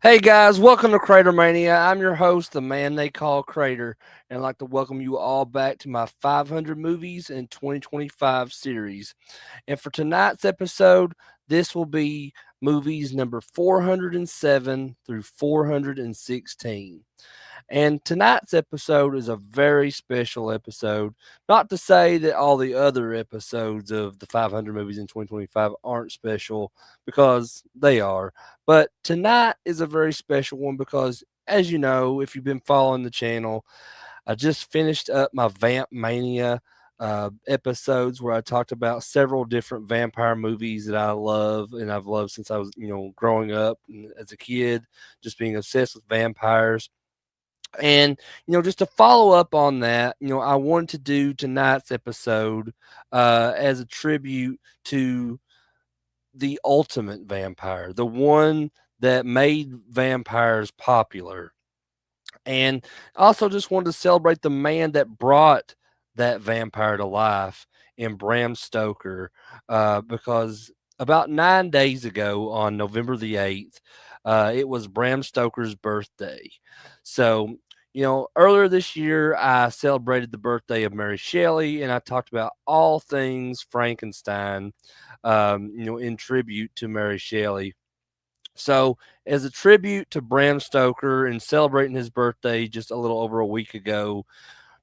Hey guys, welcome to Crater Mania. I'm your host, the man they call Crater, and I'd like to welcome you all back to my 500 movies in 2025 series. And for tonight's episode, this will be movies number 407 through 416. And tonight's episode is a very special episode. Not to say that all the other episodes of the 500 movies in 2025 aren't special, because they are. But tonight is a very special one because, as you know, if you've been following the channel, I just finished up my Vamp Mania episodes where I talked about several different vampire movies that I love and I've loved since I was, growing up and as a kid, just being obsessed with vampires. And, just to follow up on that, I wanted to do tonight's episode as a tribute to the ultimate vampire, the one that made vampires popular. And also just wanted to celebrate the man that brought that vampire to life in Bram Stoker, because about 9 days ago on November the 8th, it was Bram Stoker's birthday. So, earlier this year, I celebrated the birthday of Mary Shelley and I talked about all things Frankenstein, in tribute to Mary Shelley. So, as a tribute to Bram Stoker and celebrating his birthday just a little over a week ago,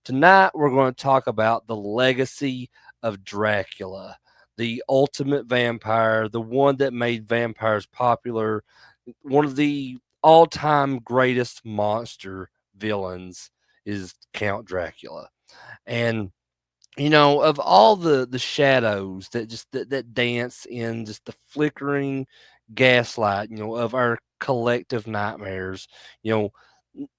tonight we're going to talk about the legacy of Dracula, the ultimate vampire, the one that made vampires popular, one of the all time greatest monster villains is Count Dracula. And of all the shadows that that dance in just the flickering gaslight, of our collective nightmares,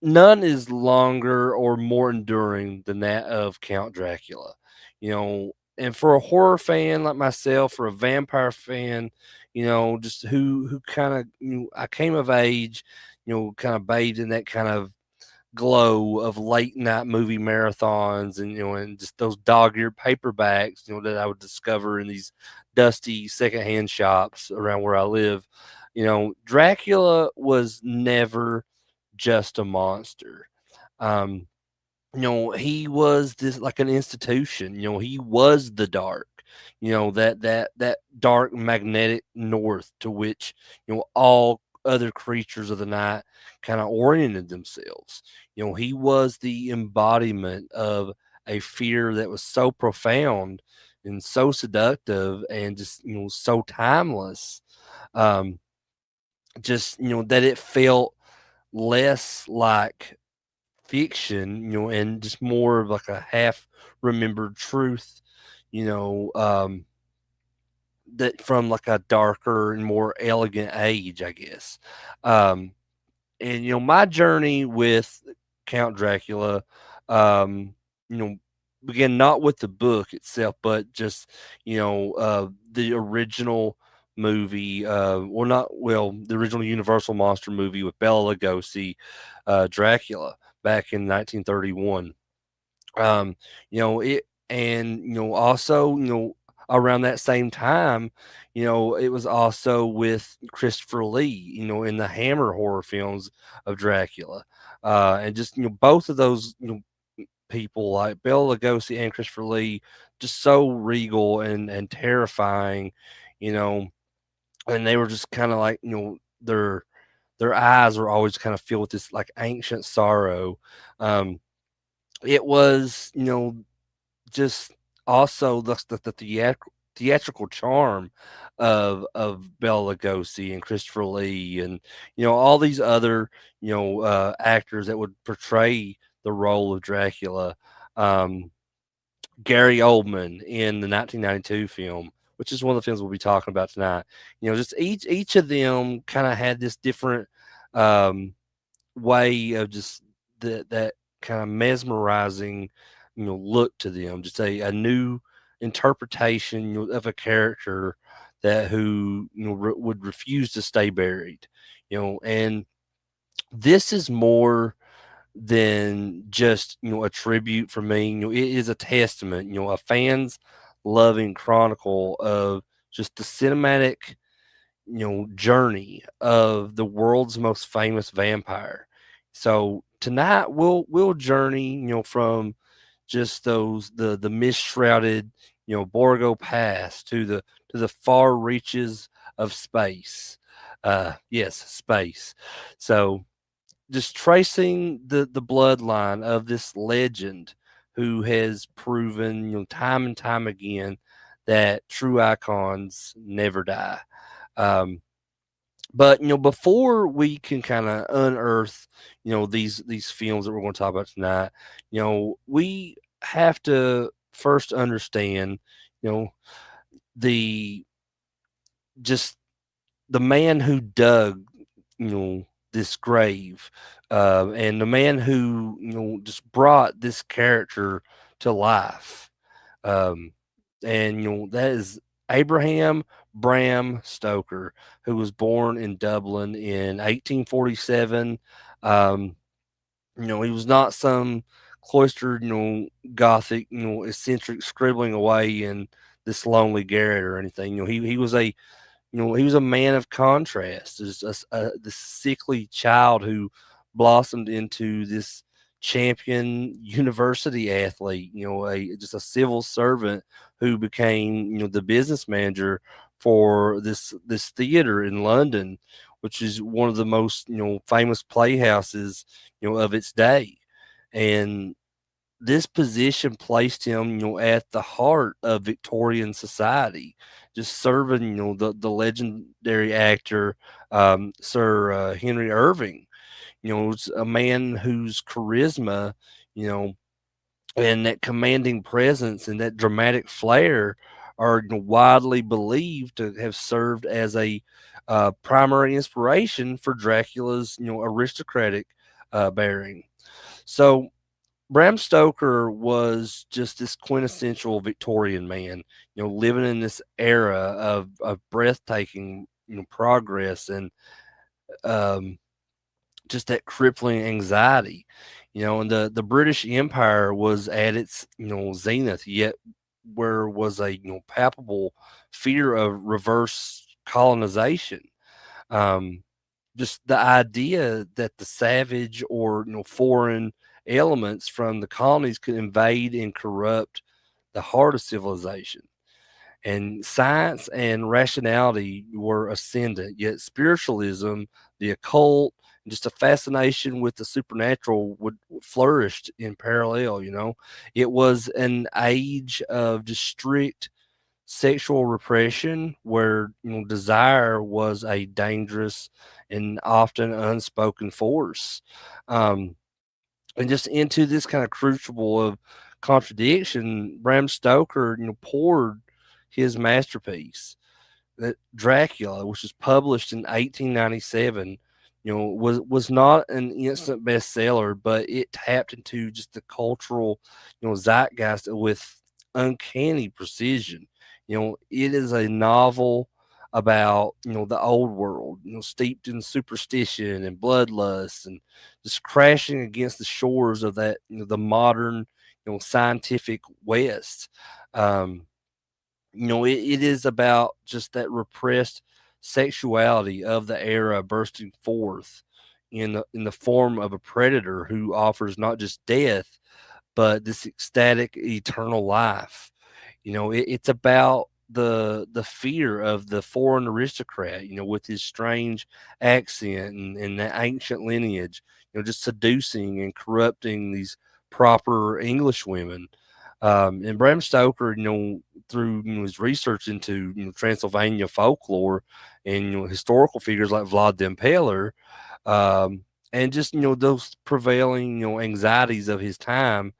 none is longer or more enduring than that of Count Dracula. And for a horror fan like myself, for a vampire fan, just who kind of, I came of age, kind of bathed in that kind of glow of late night movie marathons, and and just those dog-eared paperbacks that I would discover in these dusty secondhand shops around where I live. Dracula was never just a monster. um he was this like an institution. He was the dark, that dark magnetic north to which all other creatures of the night kind of oriented themselves. He was the embodiment of a fear that was so profound and so seductive and just so timeless. um just that it felt less like fiction, and just more of like a half remembered truth, you know, um, that from like a darker and more elegant age, I guess. Um, and my journey with Count Dracula, um, you know, began not with the book itself, but just the original movie. The original Universal monster movie with Bela Lugosi, Dracula, back in 1931. It, and also, around that same time, it was also with Christopher Lee, in the Hammer horror films of Dracula. And just both of those people, like Bela Lugosi and Christopher Lee, just so regal and terrifying, you know and they were just kind of like, their eyes were always kind of filled with this like ancient sorrow. um it was, just also the theatrical charm of Bela Lugosi and Christopher Lee, and all these other actors that would portray the role of Dracula. Um, Gary Oldman in the 1992 film, which is one of the films we'll be talking about tonight. Just each of them kind of had this different um, way of just that kind of mesmerizing, look to them. Just a new interpretation, of a character that who would refuse to stay buried. And this is more than just a tribute for me. It is a testament, a fan's loving chronicle of just the cinematic, journey of the world's most famous vampire. So tonight we'll journey, from just the mist shrouded, Borgo Pass to the far reaches of space. Yes, space. So just tracing the bloodline of this legend who has proven, time and time again that true icons never die. Um, but before we can kind of unearth, these films that we're going to talk about tonight, we have to first understand, you know, the just the man who dug, this grave, and the man who just brought this character to life, um, and that is Abraham Bram Stoker, who was born in Dublin in 1847. Um, he was not some cloistered, gothic, eccentric scribbling away in this lonely garret or anything. He was he was a man of contrast. This this sickly child who blossomed into this champion university athlete. A just a civil servant who became the business manager for this theater in London, which is one of the most famous playhouses of its day, and this position placed him, at the heart of Victorian society, just serving, the legendary actor, Sir Henry Irving. It's a man whose charisma, you know, and that commanding presence and that dramatic flair are widely believed to have served as a primary inspiration for Dracula's, aristocratic bearing. So Bram Stoker was just this quintessential Victorian man, living in this era of breathtaking, progress and um, just that crippling anxiety, and the British Empire was at its, zenith, yet where was a, palpable fear of reverse colonization. Um, just the idea that the savage or foreign elements from the colonies could invade and corrupt the heart of civilization. And science and rationality were ascendant, yet spiritualism, the occult, and just a fascination with the supernatural would flourished in parallel. It was an age of just strict sexual repression where desire was a dangerous and often unspoken force, um, and just into this kind of crucible of contradiction, Bram Stoker poured his masterpiece, that Dracula, which was published in 1897, was not an instant bestseller, but it tapped into just the cultural, zeitgeist with uncanny precision. It is a novel about the old world, steeped in superstition and bloodlust, and just crashing against the shores of that the modern scientific West. Um, it is about just that repressed sexuality of the era bursting forth in the form of a predator who offers not just death, but this ecstatic eternal life. It's about the fear of the foreign aristocrat, with his strange accent and the ancient lineage, just seducing and corrupting these proper English women. And Bram Stoker, through his research into Transylvania folklore and historical figures like Vlad the Impaler, um, and just those prevailing anxieties of his time,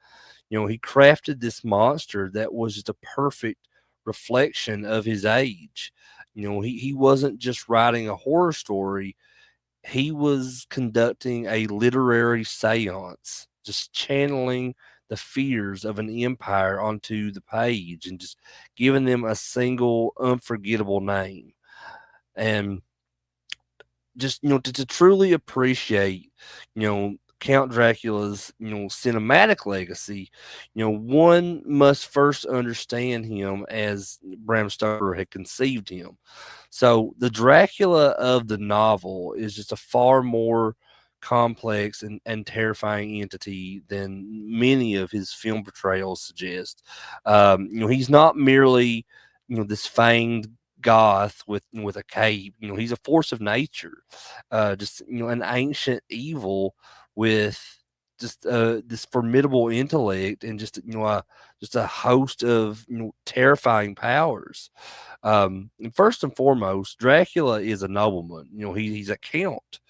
he crafted this monster that was just a perfect reflection of his age. He wasn't just writing a horror story, he was conducting a literary seance, just channeling the fears of an empire onto the page and just giving them a single unforgettable name. And just to truly appreciate Count Dracula's, cinematic legacy, one must first understand him as Bram Stoker had conceived him. So the Dracula of the novel is just a far more complex and terrifying entity than many of his film portrayals suggest. He's not merely, this fanged goth with a cape. He's a force of nature, just an ancient evil with just this formidable intellect and just a host of terrifying powers. And first and foremost, Dracula is a nobleman. He's a count.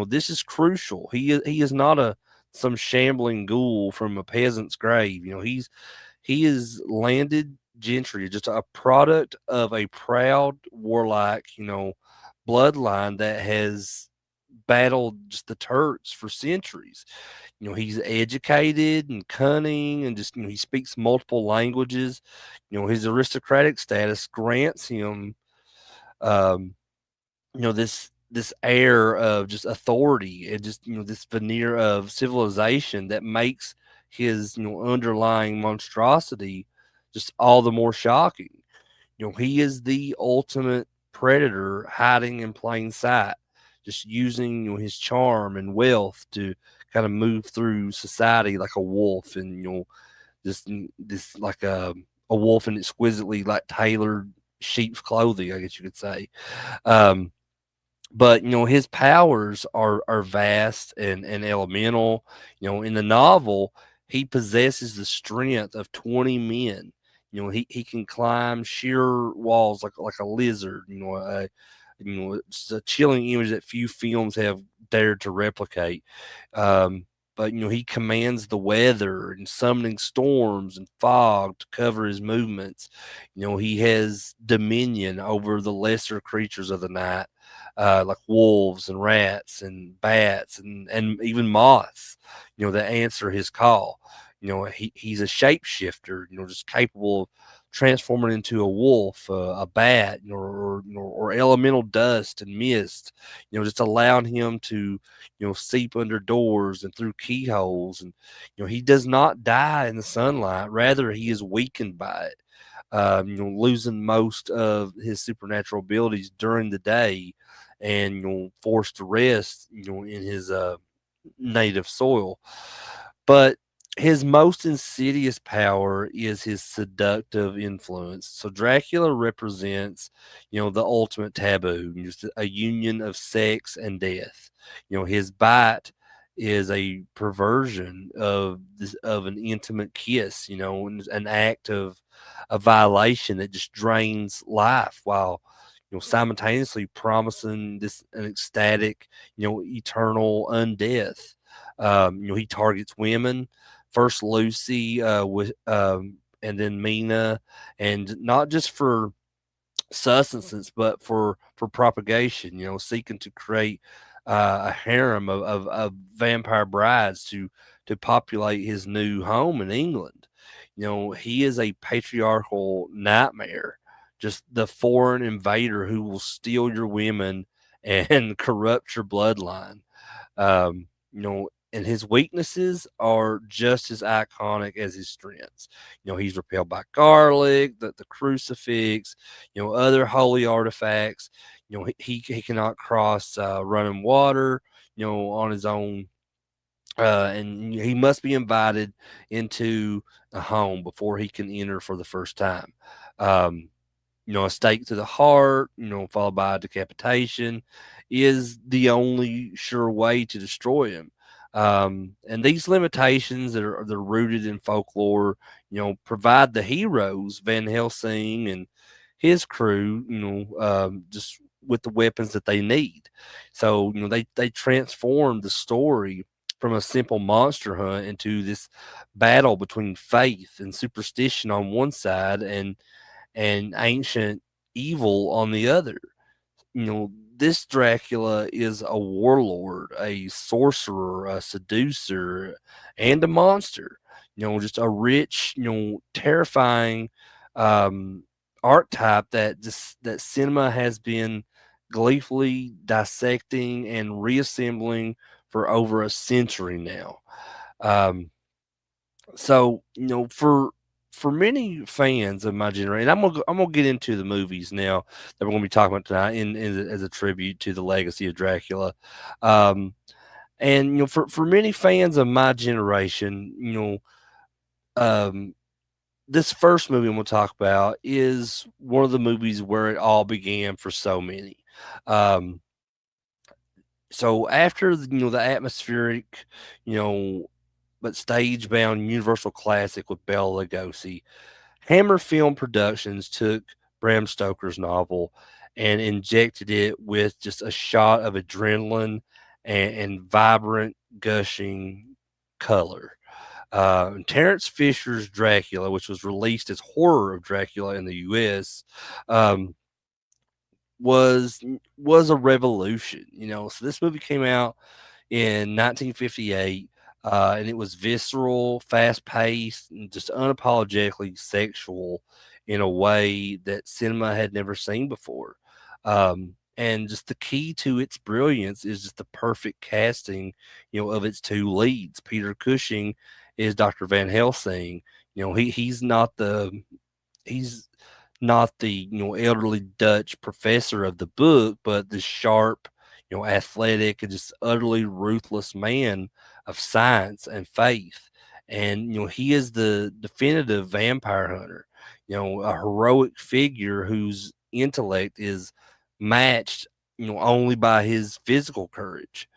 This is crucial. He is not a some shambling ghoul from a peasant's grave. He is landed gentry, just a product of a proud warlike, bloodline that has battled just the Turks for centuries. He's educated and cunning and just, he speaks multiple languages. His aristocratic status grants him, um, this air of just authority and just, this veneer of civilization that makes his, underlying monstrosity just all the more shocking. He is the ultimate predator hiding in plain sight, just using, his charm and wealth to kind of move through society like a wolf, and this like a wolf in exquisitely like tailored sheep's clothing, I guess you could say. Um, but his powers are vast and elemental. In the novel, he possesses the strength of 20 men. He can climb sheer walls like a lizard. It's a chilling image that few films have dared to replicate. But he commands the weather and summoning storms and fog to cover his movements. He has dominion over the lesser creatures of the night, like wolves and rats and bats and even moths, that answer his call. He's a shapeshifter, just capable of transforming into a wolf, a bat, or elemental dust and mist, just allowing him to, seep under doors and through keyholes. And, he does not die in the sunlight. Rather, he is weakened by it, losing most of his supernatural abilities during the day and, forced to rest, in his native soil. But his most insidious power is his seductive influence. So Dracula represents, the ultimate taboo, just a union of sex and death. His bite is a perversion of an intimate kiss, and an act of a violation that just drains life while, simultaneously promising this an ecstatic, eternal undeath. He targets women, first Lucy, and then Mina, and not just for sustenance, but for propagation. Seeking to create a harem of vampire brides to populate his new home in England. He is a patriarchal nightmare, just the foreign invader who will steal your women and corrupt your bloodline. And his weaknesses are just as iconic as his strengths. He's repelled by garlic, the crucifix, other holy artifacts. He cannot cross running water, on his own. And he must be invited into a home before he can enter for the first time. Um, a stake to the heart, followed by decapitation, is the only sure way to destroy him. And these limitations they're rooted in folklore, provide the heroes Van Helsing and his crew, just with the weapons that they need. So they transform the story from a simple monster hunt into this battle between faith and superstition on one side and ancient evil on the other. This Dracula is a warlord, a sorcerer, a seducer, and a monster. Just a rich, terrifying um, archetype that cinema has been gleefully dissecting and reassembling for over a century now. Um, so for many fans of my generation, I'm gonna get into the movies now that we're gonna be talking about tonight as a tribute to the legacy of Dracula. Um, and for many fans of my generation, um, this first movie I'm gonna talk about is one of the movies where it all began for so many. Um, so after the atmospheric, you know, but stage bound Universal classic with Bela Lugosi, Hammer Film Productions took Bram Stoker's novel and injected it with just a shot of adrenaline and vibrant, gushing color. Terrence Fisher's Dracula, which was released as Horror of Dracula in the U.S., um, was was a revolution. So this movie came out in 1958, and it was visceral, fast paced, and just unapologetically sexual in a way that cinema had never seen before. And just the key to its brilliance is just the perfect casting, of its two leads. Peter Cushing is Dr. Van Helsing. He's not the elderly Dutch professor of the book, but the sharp, athletic and just utterly ruthless man of science and faith. And he is the definitive vampire hunter. A heroic figure whose intellect is matched, only by his physical courage.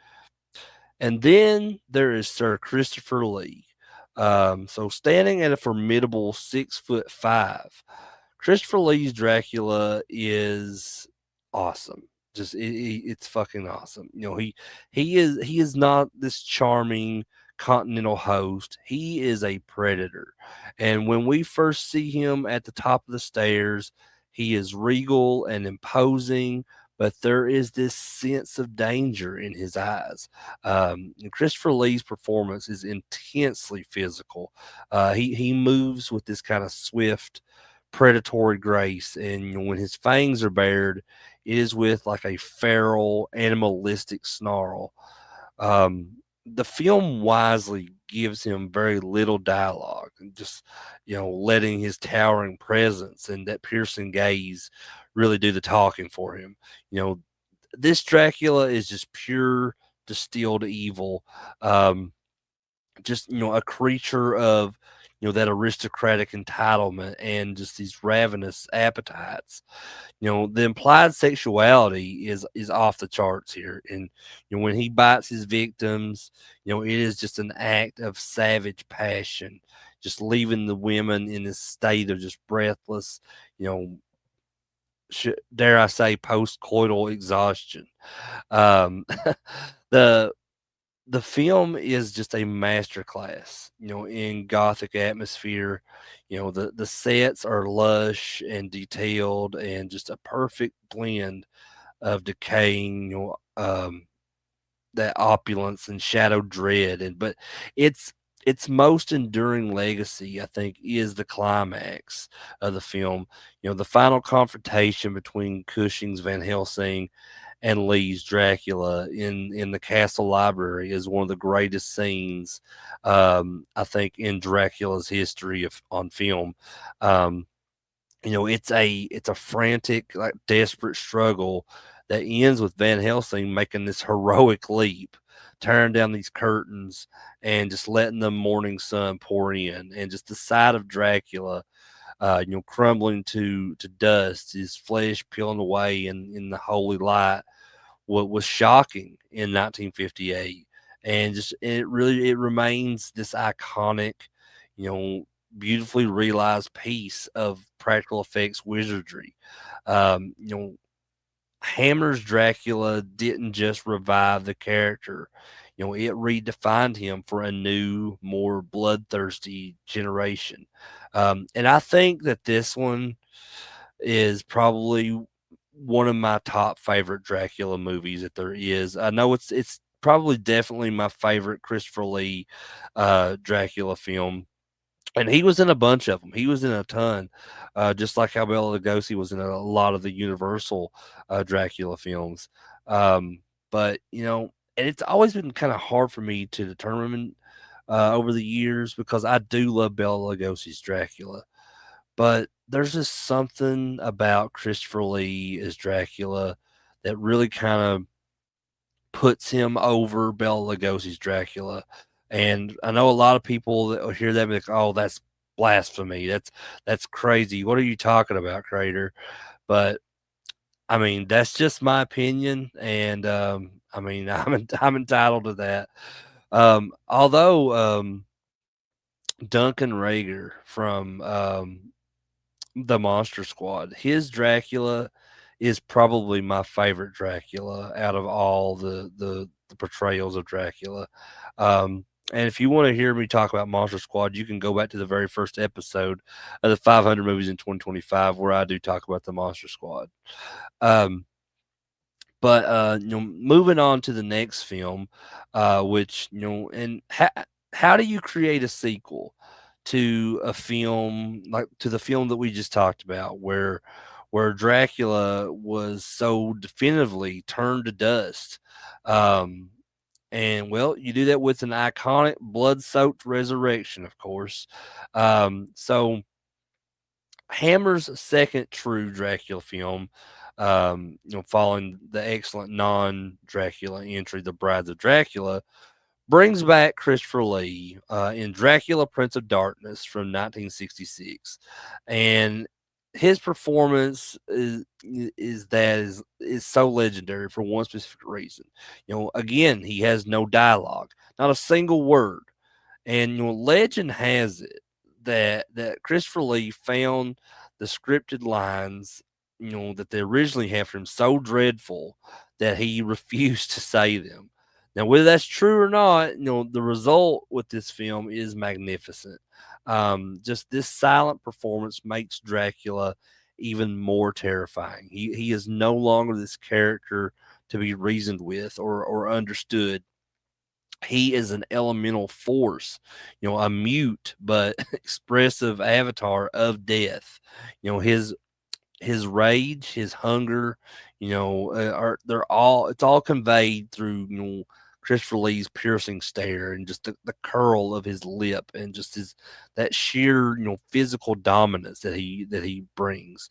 And then there is Sir Christopher Lee. So standing at a formidable 6'5", Christopher Lee's Dracula is awesome. Just it's fucking awesome. He is not this charming continental host. He is a predator. And when we first see him at the top of the stairs, he is regal and imposing, but there is this sense of danger in his eyes. And Christopher Lee's performance is intensely physical. He moves with this kind of swift, predatory grace, and when his fangs are bared, it is with like a feral, animalistic snarl. The film wisely gives him very little dialogue, and just letting his towering presence and that piercing gaze really do the talking for him. You know, this Dracula is just pure distilled evil. Um, just a creature of that aristocratic entitlement and just these ravenous appetites. The implied sexuality is off the charts here. And when he bites his victims, it is just an act of savage passion, just leaving the women in this state of just breathless, you know dare I say, post-coital exhaustion. um the the film is just a masterclass, in gothic atmosphere. The sets are lush and detailed and just a perfect blend of decaying, that opulence and shadow dread. But its its most enduring legacy, I think, is the climax of the film. The final confrontation between Cushing's Van Helsing and Lee's Dracula in the castle library is one of the greatest scenes, I think, in Dracula's history of on film. Um, it's a frantic, like desperate struggle that ends with Van Helsing making this heroic leap, tearing down these curtains and just letting the morning sun pour in, and just the sight of Dracula, crumbling to dust, his flesh peeling away in the holy light, what was shocking in 1958. And just it remains this iconic, you know beautifully realized piece of practical effects wizardry. Hammer's Dracula didn't just revive the character, it redefined him for a new, more bloodthirsty generation. And I think that this one is probably one of my top favorite Dracula movies that there is. I know it's probably definitely my favorite Christopher Lee Dracula film, and he was in a bunch of them. He was in a ton, just like how Bela Lugosi was in a lot of the Universal Dracula films. But and it's always been kind of hard for me to determine over the years because I do love Bela Lugosi's Dracula, but there's just something about Christopher Lee as Dracula that really kind of puts him over Bela Lugosi's Dracula. And I know a lot of people that will hear that and be like, "Oh, that's blasphemy. That's crazy. What are you talking about, Crater?" But I mean, that's just my opinion, and I mean, I'm entitled to that. Although Duncan Rager from the Monster Squad, his Dracula is probably my favorite Dracula out of all the portrayals of Dracula. And if you want to hear me talk about Monster Squad, you can go back to the very first episode of the 500 movies in 2025, where I do talk about the Monster Squad. Um, but moving on to the next film, which and how do you create a sequel to a film like to the film that we just talked about, where Dracula was so definitively turned to dust? Um, and well, you do that with an iconic blood-soaked resurrection, of course. So Hammer's second true Dracula film, following the excellent non-Dracula entry, The Brides of Dracula, brings back Christopher Lee in Dracula Prince of Darkness from 1966. And his performance is so legendary for one specific reason. Again, he has no dialogue, not a single word. And legend has it that Christopher Lee found the scripted lines, that they originally had for him so dreadful that he refused to say them. Now, whether that's true or not, the result with this film is magnificent. Just this silent performance makes Dracula even more terrifying. He is no longer this character to be reasoned with or understood. He is an elemental force, a mute but expressive avatar of death. His rage, his hunger, are they're all it's all conveyed through Christopher Lee's piercing stare and just the curl of his lip and just his that sheer physical dominance that he brings.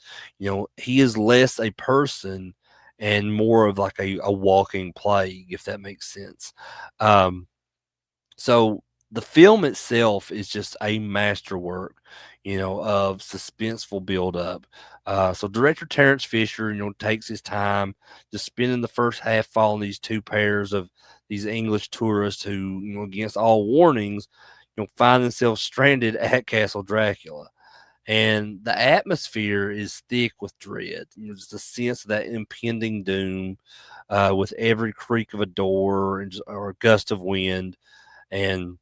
He is less a person and more of like a walking plague, if that makes sense. Um, so the film itself is just a masterwork, of suspenseful buildup. So director Terrence Fisher, takes his time, just spending the first half following these two pairs of these English tourists who, against all warnings, find themselves stranded at Castle Dracula. And the atmosphere is thick with dread. Just a sense of that impending doom, with every creak of a door or a gust of wind. And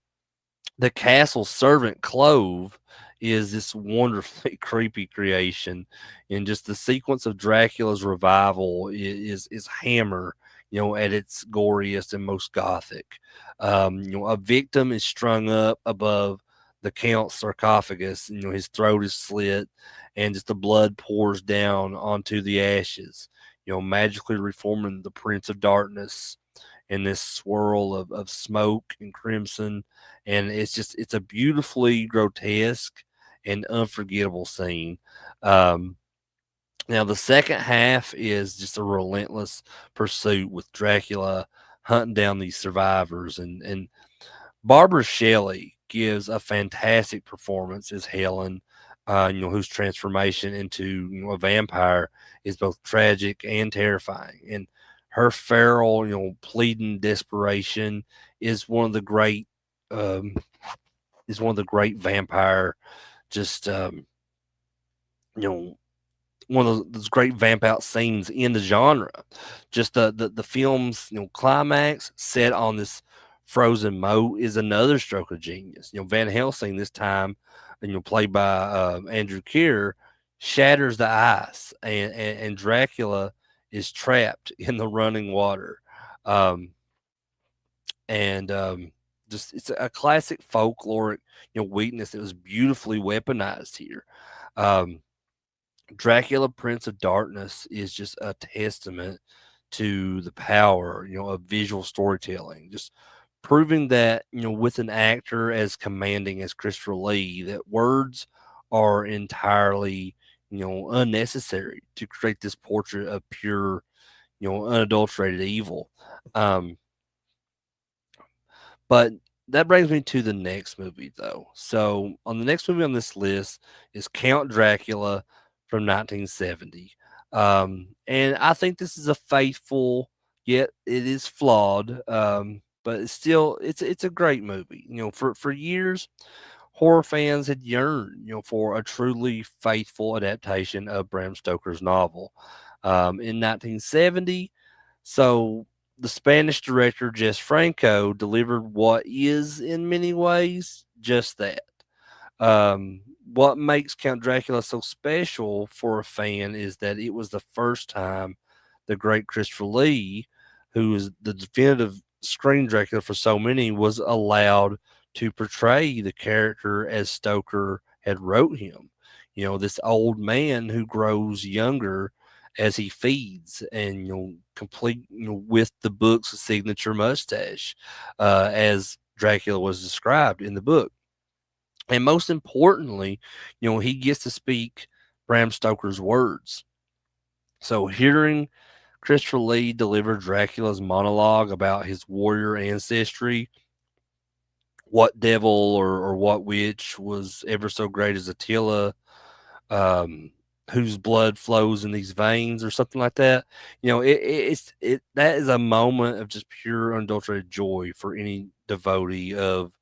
the castle servant Clove is this wonderfully creepy creation, and just the sequence of Dracula's revival is Hammer, at its goriest and most gothic. A victim is strung up above the count's sarcophagus. His throat is slit, and just the blood pours down onto the ashes. Magically reforming the Prince of Darkness in this swirl of smoke and crimson. And it's a beautifully grotesque and unforgettable scene. Um, Now, the second half is just a relentless pursuit with Dracula hunting down these survivors. And Barbara Shelley gives a fantastic performance as Helen, whose transformation into a vampire is both tragic and terrifying. And her feral, pleading desperation is one of the great, um, vampire, just you know, one of those great vamp out scenes in the genre. Just the film's climax set on this frozen moat is another stroke of genius. Van Helsing this time, played by Andrew Keir, shatters the ice, and Dracula is trapped in the running water. Um, and Just it's a classic folkloric weakness that was beautifully weaponized here. Um, Dracula Prince of Darkness is just a testament to the power, of visual storytelling. Just proving that, with an actor as commanding as Christopher Lee, that words are entirely, unnecessary to create this portrait of pure, unadulterated evil. Um, but that brings me to the next movie, though. So, on the next movie on this list is Count Dracula from 1970. And I think this is a faithful, yet it is flawed, but it's a great movie. For years, horror fans had yearned, for a truly faithful adaptation of Bram Stoker's novel. In 1970, so the Spanish director Jess Franco delivered what is, in many ways, just that. What makes Count Dracula so special for a fan is that it was the first time the great Christopher Lee, who is the definitive screen Dracula for so many, was allowed to portray the character as Stoker had wrote him. This old man who grows younger as he feeds, and complete, with the book's signature mustache, as Dracula was described in the book. And most importantly, he gets to speak Bram Stoker's words. So hearing Christopher Lee deliver Dracula's monologue about his warrior ancestry, what devil or what witch was ever so great as Attila, um, whose blood flows in these veins, or something like that. That is a moment of just pure unadulterated joy for any devotee of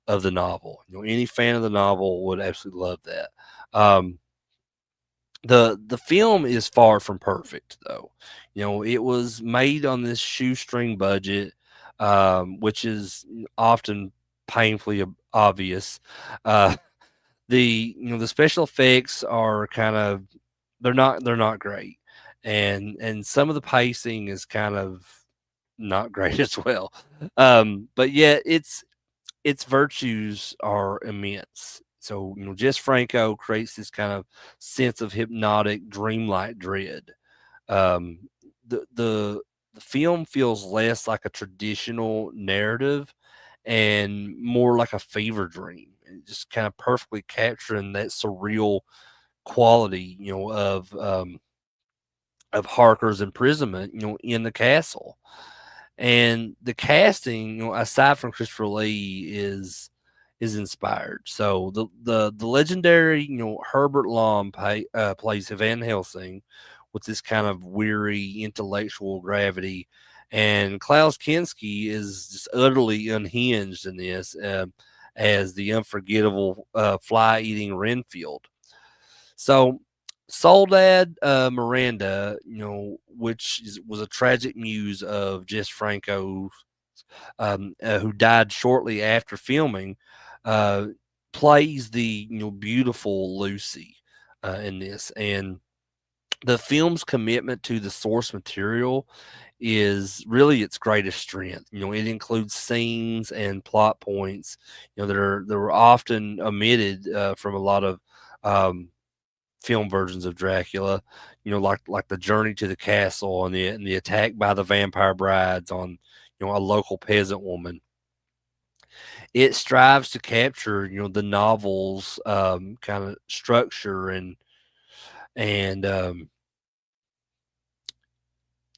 the novel. Any fan of the novel would absolutely love that. Um, the film is far from perfect, though. It was made on this shoestring budget, which is often painfully obvious. Uh, the special effects are kind of, they're not great, and some of the pacing is kind of not great as well. But yet its virtues are immense. So, Jess Franco creates this kind of sense of hypnotic, dreamlike dread. Um, the film feels less like a traditional narrative and more like a fever dream, and just kind of perfectly capturing that surreal quality, of Harker's imprisonment, in the castle. And the casting, aside from Christopher Lee, is inspired. So the legendary, Herbert Lom plays Van Helsing with this kind of weary intellectual gravity, and Klaus Kinski is just utterly unhinged in this, as the unforgettable fly eating Renfield. So Soledad Miranda, was a tragic muse of Jess Franco, who died shortly after filming, uh, plays the, beautiful Lucy in this. And the film's commitment to the source material is really its greatest strength. It includes scenes and plot points, that were often omitted from a lot of um, film versions of Dracula, like the journey to the castle, and the attack by the vampire brides on, a local peasant woman. It strives to capture, the novel's kind of structure, and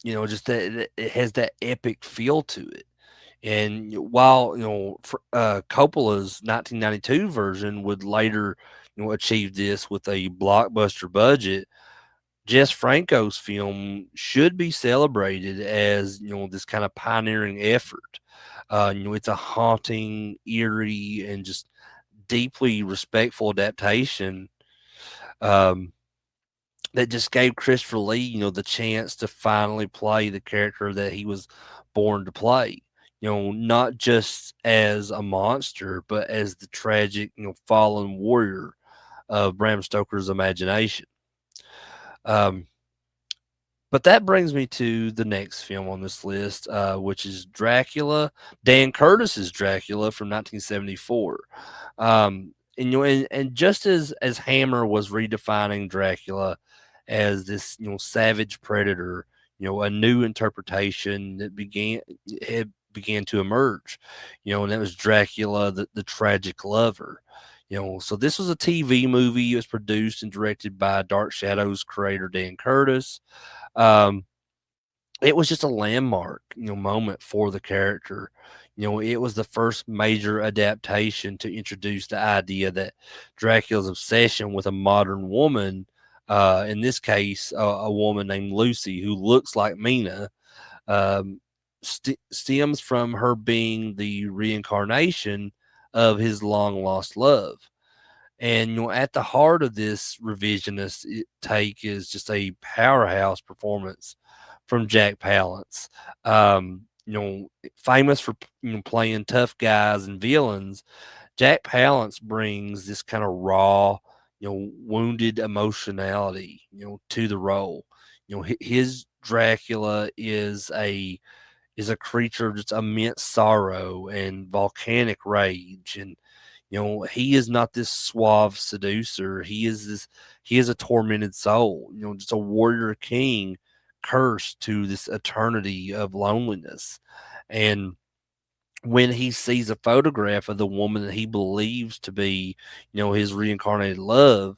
just that it has that epic feel to it. And while, Coppola's 1992 version would later, achieve this with a blockbuster budget, Jess Franco's film should be celebrated as, this kind of pioneering effort. It's a haunting, eerie, and just deeply respectful adaptation, um, that just gave Christopher Lee, the chance to finally play the character that he was born to play. Not just as a monster, but as the tragic, fallen warrior of Bram Stoker's imagination. Um, But that brings me to the next film on this list, which is Dracula, Dan Curtis's Dracula from 1974. And just as Hammer was redefining Dracula as this, savage predator, a new interpretation that began to emerge, and that was Dracula, the tragic lover. So this was a TV movie. It was produced and directed by Dark Shadows creator Dan Curtis. Um, it was just a landmark, moment for the character. It was the first major adaptation to introduce the idea that Dracula's obsession with a modern woman, in this case, a woman named Lucy who looks like Mina, um, stems from her being the reincarnation of his long lost love. And at the heart of this revisionist take is just a powerhouse performance from Jack Palance. Famous for playing tough guys and villains, Jack Palance brings this kind of raw, wounded emotionality, to the role. His Dracula is a creature of just immense sorrow and volcanic rage. And he is not this suave seducer. He is a tormented soul, just a warrior king cursed to this eternity of loneliness. And when he sees a photograph of the woman that he believes to be, his reincarnated love,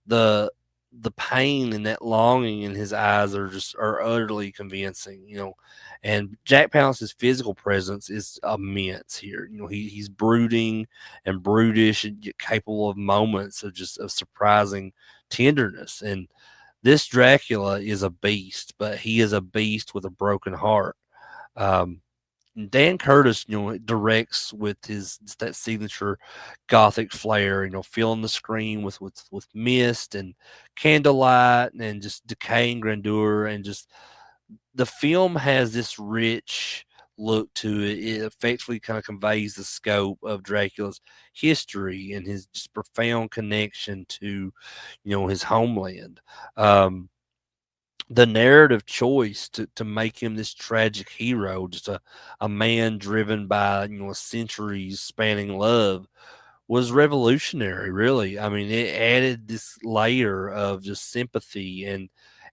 the the pain and that longing in his eyes are utterly convincing. And Jack Palance's physical presence is immense here. He's brooding and brutish and yet capable of moments of surprising tenderness. And this Dracula is a beast, but he is a beast with a broken heart. um Dan Curtis, directs with his that signature gothic flair, filling the screen with mist and candlelight and just decaying grandeur, and just the film has this rich look to it. It effectively kind of conveys the scope of Dracula's history and his just profound connection to, his homeland. Um, the narrative choice to make him this tragic hero, just a man driven by a centuries spanning love, was revolutionary. Really, I mean, it added this layer of just sympathy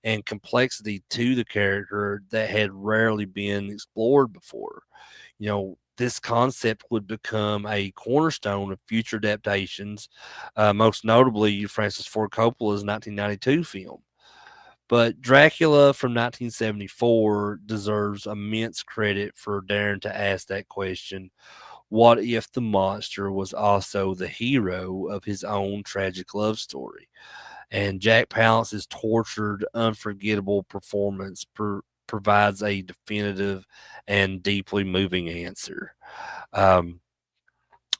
and complexity to the character that had rarely been explored before. This concept would become a cornerstone of future adaptations, most notably Francis Ford Coppola's 1992 film. But Dracula from 1974 deserves immense credit for daring to ask that question. What if the monster was also the hero of his own tragic love story? And Jack Palance's tortured, unforgettable performance provides a definitive and deeply moving answer. Um,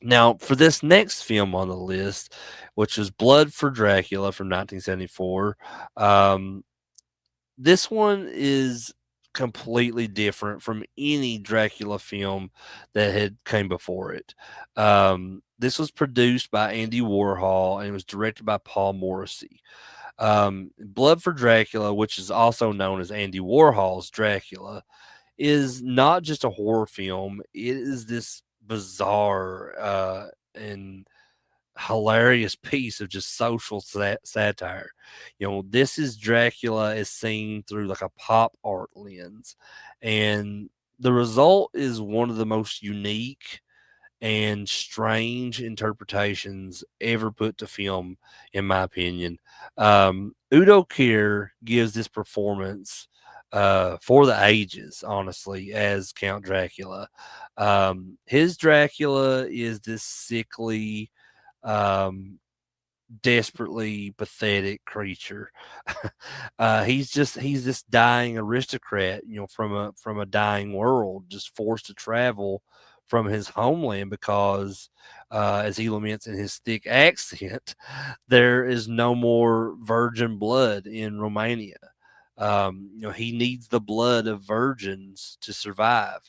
Now, for this next film on the list, which is Blood for Dracula from 1974, this one is completely different from any Dracula film that had came before it. This was produced by Andy Warhol and it was directed by Paul Morrissey. Blood for Dracula, which is also known as Andy Warhol's Dracula, is not just a horror film. It is this bizarre and hilarious piece of just social satire. This is Dracula is seen through like a pop art lens, and the result is one of the most unique and strange interpretations ever put to film, in my opinion. Udo Kier gives this performance for the ages, honestly, as Count Dracula. His Dracula is this sickly, um, desperately pathetic creature. He's this dying aristocrat, from a dying world, just forced to travel from his homeland because, as he laments in his thick accent, there is no more virgin blood in Romania. He needs the blood of virgins to survive,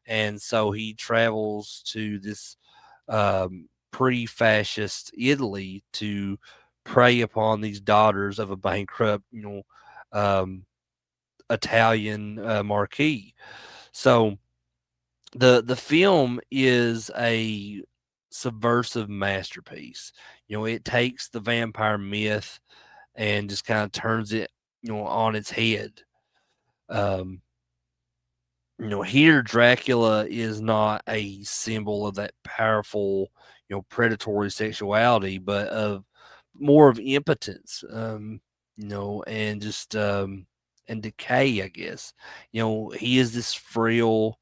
and so he travels to this pre-fascist Italy to prey upon these daughters of a bankrupt, um, Italian marquis. So the film is a subversive masterpiece. It takes the vampire myth and just kind of turns it, on its head. Um, here Dracula is not a symbol of that powerful, predatory sexuality, but of more of impotence, and just and decay, I guess. He is this frail,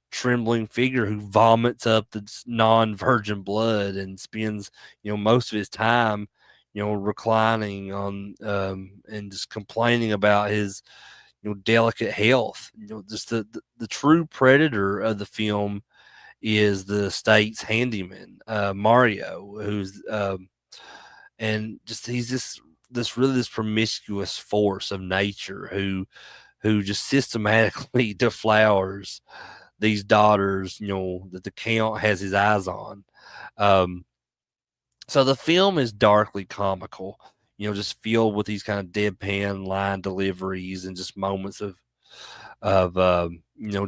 trembling figure who vomits up the non-virgin blood and spends, most of his time, reclining on and just complaining about his delicate health. Just the true predator of the film is the state's handyman, Mario, who's and just he's this promiscuous force of nature who just systematically deflowers these daughters, that the count has his eyes on. Um, so the film is darkly comical, just filled with these kind of deadpan line deliveries and just moments of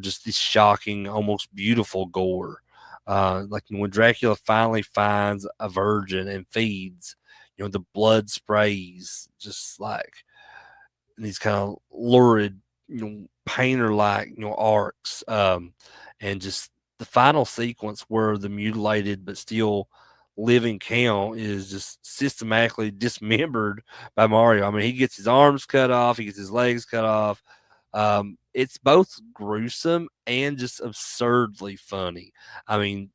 just this shocking, almost beautiful gore. Like when Dracula finally finds a virgin and feeds, the blood sprays just like these kind of lurid, painter like, arcs. And just the final sequence where the mutilated but still living count is just systematically dismembered by Mario. I mean, he gets his arms cut off, he gets his legs cut off. It's both gruesome and just absurdly funny. I mean,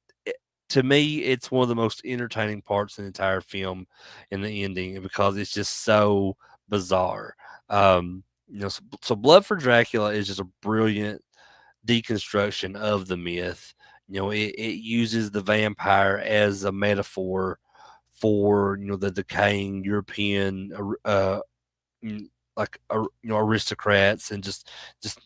to me, it's one of the most entertaining parts in the entire film in the ending because it's just so bizarre. So Blood for Dracula is just a brilliant deconstruction of the myth. It uses the vampire as a metaphor for the decaying European mm, like aristocrats and just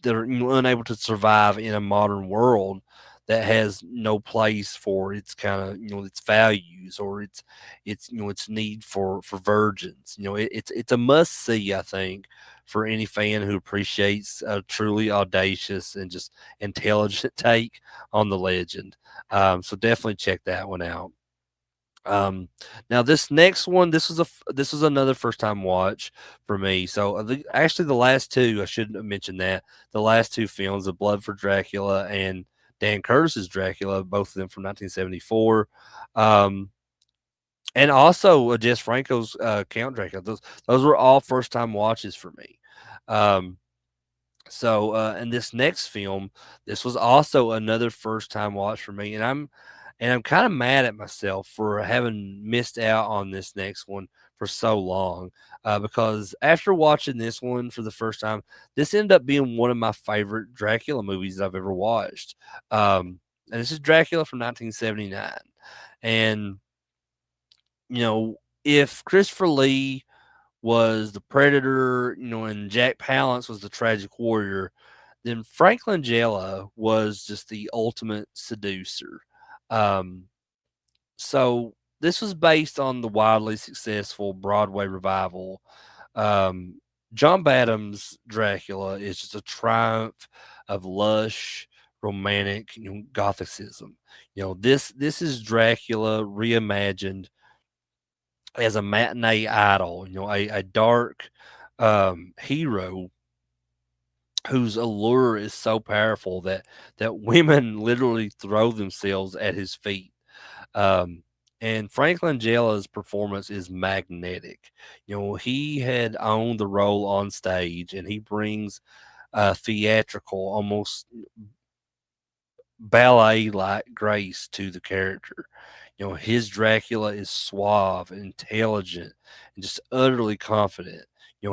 they're unable to survive in a modern world that has no place for its kind of its values or its need for virgins. It's a must see, I think, for any fan who appreciates a truly audacious and just intelligent take on the legend. So definitely check that one out. Um, Now this next one, this was another first time watch for me. So actually, the last two, I shouldn't have mentioned that. The last two films, The Blood for Dracula and Dan Curtis's Dracula, both of them from 1974. Um, and also Jess Franco's Count Dracula. Those were all first time watches for me. Um, and this next film, this was also another first time watch for me, and I'm kind of mad at myself for having missed out on this next one for so long. Because after watching this one for the first time, this ended up being one of my favorite Dracula movies I've ever watched. And this is Dracula from 1979, and if Christopher Lee was the Predator, and Jack Palance was the Tragic Warrior, then Frank Langella was just the ultimate seducer. Um, so this was based on the wildly successful Broadway revival. Um, John Badham's Dracula is just a triumph of lush, romantic, gothicism. This is Dracula reimagined as a matinee idol, a dark hero whose allure is so powerful that women literally throw themselves at his feet. Um, and Frank Langella's performance is magnetic. He had owned the role on stage, and he brings a theatrical, almost ballet like grace to the character. His Dracula is suave, intelligent, and just utterly confident.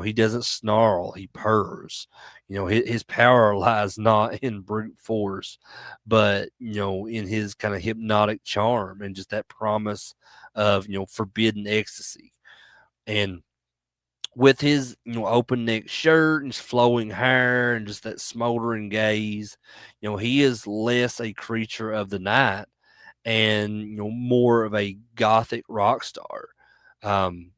He doesn't snarl, he purrs. His power lies not in brute force, but, in his kind of hypnotic charm and just that promise of, forbidden ecstasy. And with his open neck shirt and his flowing hair and just that smoldering gaze, he is less a creature of the night and more of a gothic rock star. Um,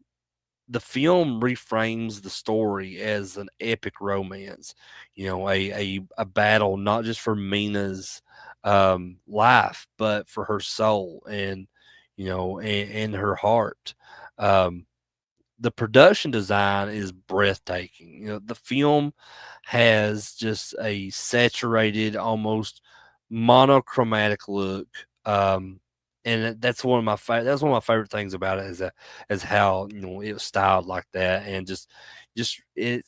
the film reframes the story as an epic romance, a battle not just for Mina's life, but for her soul and and her heart. Um, the production design is breathtaking. The film has just a saturated, almost monochromatic look. And that's one of my that's one of my favorite things about it, is that is how it was styled like that, and just it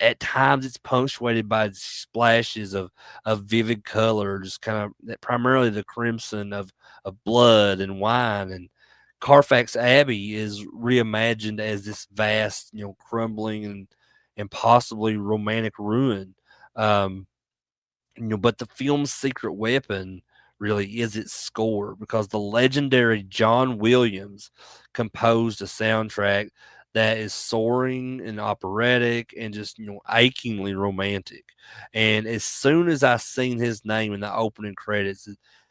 at times it's punctuated by splashes of vivid color, just kind of primarily the crimson of blood and wine. And Carfax Abbey is reimagined as this vast, crumbling and possibly romantic ruin. Um, but the film's secret weapon really is its score, because the legendary John Williams composed a soundtrack that is soaring and operatic and just achingly romantic. And as soon as I seen his name in the opening credits,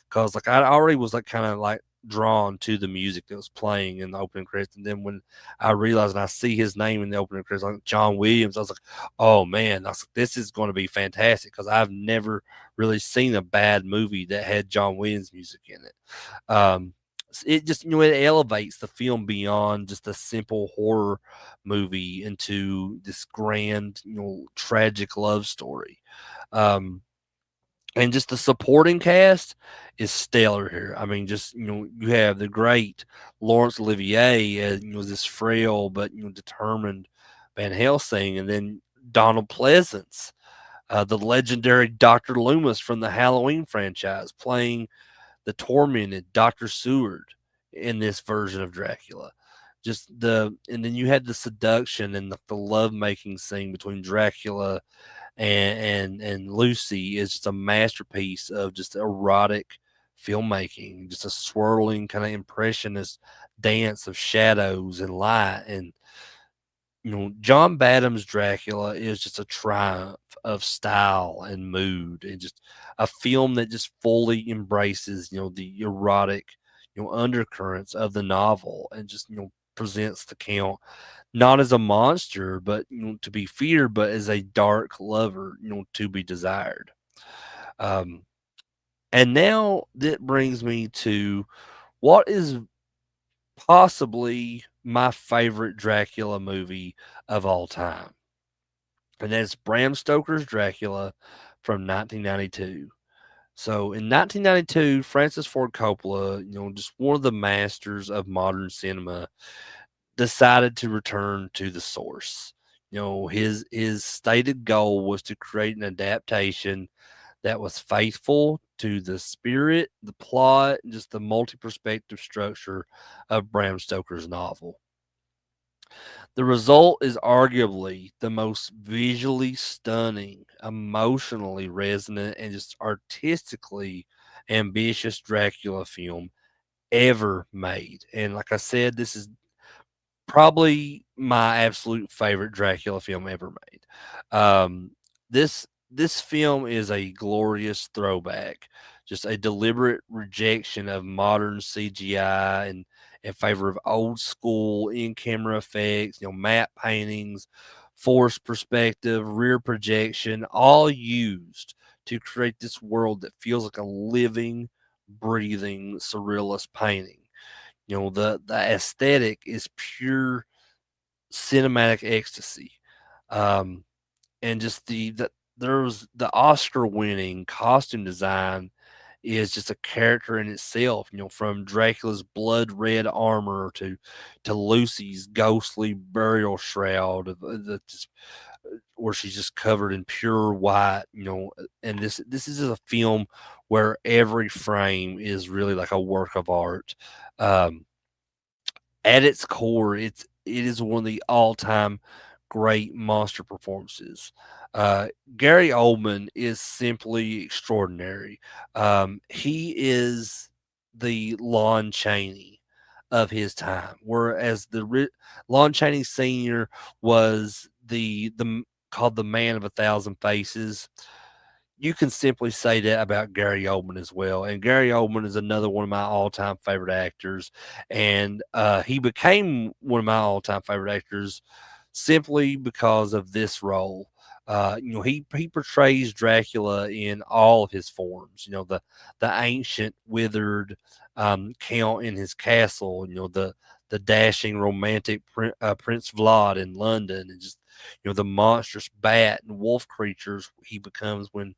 because like I already was like kind of like drawn to the music that was playing in the opening credits, and then when I realized and I see his name in the opening credits, like John Williams, I was like, oh man, I was like, this is going to be fantastic, because I've never really seen a bad movie that had John Williams music in it. It just it elevates the film beyond just a simple horror movie into this grand tragic love story. Um, and just the supporting cast is stellar here. I mean, just you have the great Laurence Olivier as this frail but determined Van Helsing, and then Donald Pleasance, the legendary Dr. Loomis from the Halloween franchise, playing the tormented Dr. Seward in this version of Dracula. And then you had the seduction and the love making scene between Dracula and Lucy is just a masterpiece of just erotic filmmaking, just a swirling kind of impressionist dance of shadows and light. And John Badham's Dracula is just a triumph of style and mood, and just a film that just fully embraces, the erotic, undercurrents of the novel, and just, presents the Count not as a monster, but to be feared, but as a dark lover, to be desired. Um, and now that brings me to what is possibly my favorite Dracula movie of all time, and that's Bram Stoker's Dracula from 1992. So in 1992, Francis Ford Coppola, just one of the masters of modern cinema, decided to return to the source. His stated goal was to create an adaptation that was faithful to the spirit, the plot, and just the multi-perspective structure of Bram Stoker's novel. The result is arguably the most visually stunning, emotionally resonant, and just artistically ambitious Dracula film ever made. And like I said, this is probably my absolute favorite Dracula film ever made. This film is a glorious throwback, just a deliberate rejection of modern CGI and in favor of old school in camera effects, matte paintings, forced perspective, rear projection, all used to create this world that feels like a living, breathing, surrealist painting. The aesthetic is pure cinematic ecstasy. Um, and just there's the Oscar winning costume design is just a character in itself, from Dracula's blood red armor to Lucy's ghostly burial shroud where she's just covered in pure white, and this is a film where every frame is really like a work of art. Um, at its core, it is one of the all-time great monster performances. Uh, Gary Oldman is simply extraordinary. He is the Lon Chaney of his time, whereas Lon Chaney Sr. was called the Man of a Thousand Faces. You can simply say that about Gary Oldman as well. And Gary Oldman is another one of my all-time favorite actors. And he became one of my all-time favorite actors simply because of this role. He portrays Dracula in all of his forms. The ancient, withered Count in his castle. The the dashing romantic Prince Vlad in London, and just the monstrous bat and wolf creatures he becomes when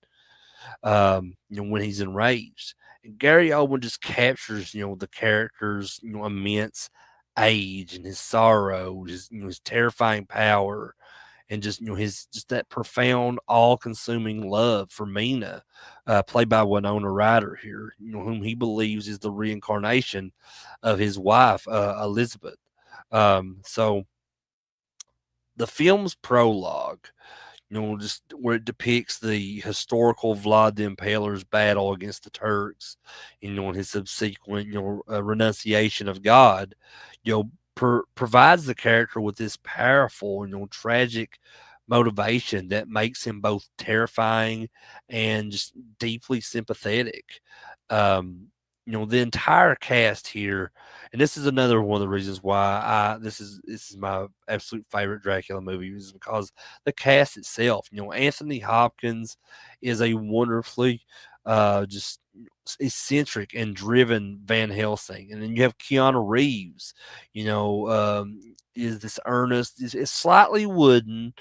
he's enraged. And Gary Oldman just captures the character's immense age and his sorrow, his terrifying power, and just his just that profound, all-consuming love for Mina, played by Winona Ryder here, whom he believes is the reincarnation of his wife, Elizabeth. So the film's prologue, just where it depicts the historical Vlad the Impaler's battle against the Turks, and his subsequent, renunciation of God, provides the character with this powerful, tragic motivation that makes him both terrifying and just deeply sympathetic. Um, the entire cast here, and this is another one of the reasons why this is my absolute favorite Dracula movie, is because the cast itself. Anthony Hopkins is a wonderfully just eccentric and driven Van Helsing, and then you have Keanu Reeves. Is this earnest, is slightly wooden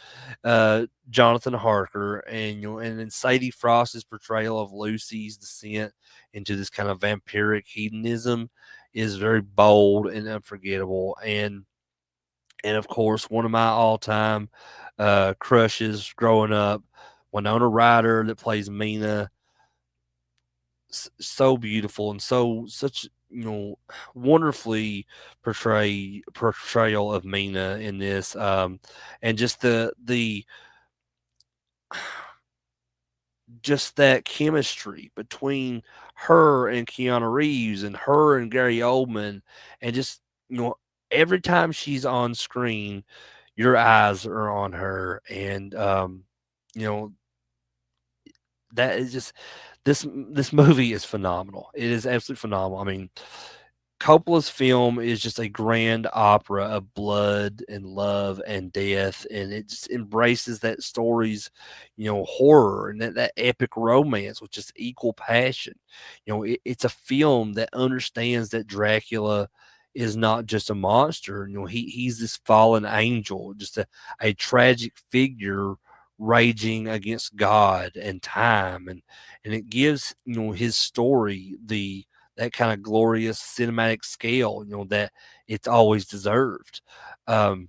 Jonathan Harker, and then Sadie Frost's portrayal of Lucy's descent into this kind of vampiric hedonism is very bold and unforgettable. And of course, one of my all-time crushes growing up, Winona Ryder, that plays Mina, so beautiful and such wonderfully portrayal of Mina in this, and just that chemistry between her and Keanu Reeves and her and Gary Oldman, and just every time she's on screen, your eyes are on her, and you know that is just this movie is phenomenal. It is absolutely phenomenal. I mean, Coppola's film is just a grand opera of blood and love and death, and it just embraces that story's, horror, and that epic romance with just equal passion. It's a film that understands that Dracula is not just a monster. He's this fallen angel, just a tragic figure raging against God and time, and it gives his story that kind of glorious cinematic scale, that it's always deserved. Um,